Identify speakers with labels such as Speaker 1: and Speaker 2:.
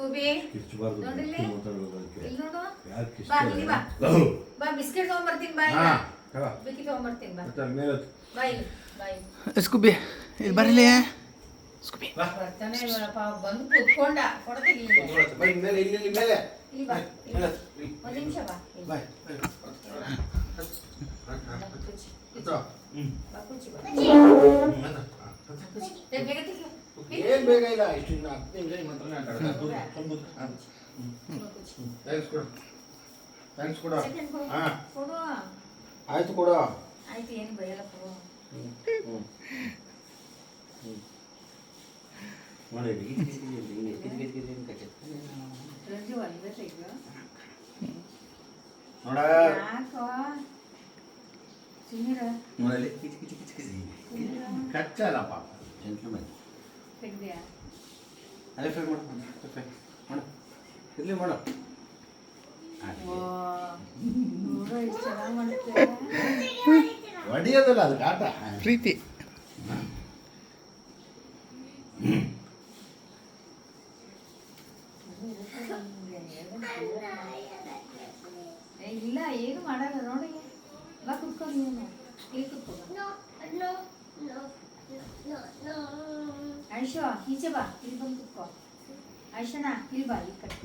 Speaker 1: Scooby
Speaker 2: ಕಿರ್ಚಬಾರ್ದು
Speaker 1: ನೋಡಿಲ್ಲಿ
Speaker 2: ಮಾತಾಡೋದಕ್ಕೆ
Speaker 1: ಇಲ್ಲಿ ನೋಡು
Speaker 2: ಯಾಕೆ
Speaker 1: ಬಾ ಇಲ್ಲಿ ಬಾ ಬಾ ಬಿಸ್ಕೆಟ್ ತಗೊಂಡ್ಬರ್ತೀನಿ ಬಾ
Speaker 2: ಹಾ
Speaker 1: ಈಗ ಬಿಕ್ಕಿ ತಗೊಂಡ್ಬರ್ತೀನಿ ಬಾ
Speaker 2: ಮತ್ತೆ ಮೇಲೆ
Speaker 1: ಬಾ ಇಲ್ಲಿ ಬಾ ಇಲ್ಲಿ
Speaker 3: ಸ್ಕೂಬಿ ಇಲ್ಲಿ ಬರಲಿ ಸ್ಕೂಬಿ
Speaker 1: ಬರ್ತಾನೆ ಇಲ್ಲಪ್ಪ ಬಂದು ಕೂತ್ಕೊಂಡ ಕೊಡ್ತೀನಿ
Speaker 2: ಬೈ ಮೇಲೆ ಇಲ್ಲಿ ಮೇಲೆ
Speaker 1: ಇಲ್ಲಿ ಬಾ ಇಲ್ಲಿ ಬಾ. ಒಂದ್ ನಿಮಿಷ ಬಾ ಇಲ್ಲಿ.
Speaker 2: ಬೈ
Speaker 1: ಬಾ ಕೂಚಿ ಬಾ ಏ, ಬೇಗ ತೆಗಿ.
Speaker 2: ಏನ್ ಬೇಗ ಇಲ್ಲ ಇಷ್ಟು 10 ನಿಮಿಷ ಮಾತ್ರ ಥ್ಯಾಂಕ್ಸ್ ಕೊಡು
Speaker 1: ಸೆಕೆಂಡ್ ಕೊಡು.
Speaker 2: ಹಾ
Speaker 1: ಕೊಡು
Speaker 2: ಆಯ್ತು ಕೊಡು
Speaker 1: ಆಯ್ತು ಏನು ಬೈಯಲ್ಲ ಕೊಡು
Speaker 2: ನೋಡಿ
Speaker 1: ರಂಜು ಅಲ್ವೇ ತೆಗ್ದು
Speaker 2: ನೋಡ
Speaker 1: ಯಾಕೋ ಸುಮ್ಮೀರ
Speaker 2: ನೋಡಲ್ಲಿ ಕಚ್ಚಲ್ಲ ಪಾಪ ಜೆಂಟ್ಲ್ಮನ್
Speaker 1: ತೆಗ್ದ್ಯಾ
Speaker 2: ಅದೇ ಫ್ರೈ ಮಾಡು ಫ್ರೈ ಮಾಡು ಇರ್ಲಿ ಮಾಡು
Speaker 1: ಓ ನೋಡು ಎಷ್ಟು ಚೆನ್ನಾಗಿ ಮಾಡುತ್ತೆ
Speaker 2: ಹೊಡಿಯೋದಲ್ಲ ಅದು ಕಾಟ
Speaker 3: ಪ್ರೀತಿ
Speaker 1: ಏ, ಇಲ್ಲ ಏನು ಮಾಡಲ್ಲ ನೋಡಿ ಬಾ ಕುತ್ಕೊ ನೀನು ಇಲ್ಲಿ ಕುತ್ಕೋ ಬಾ. ಆಯ್ಷೋ ಈಚೆ ಬಾ ಇಲ್ಲಿ ಬಂದು ಕುತ್ಕೋ ಆಯ್ಷನಾ ಇಲ್ಲಿ ಬಾ ಈ ಕಡೆ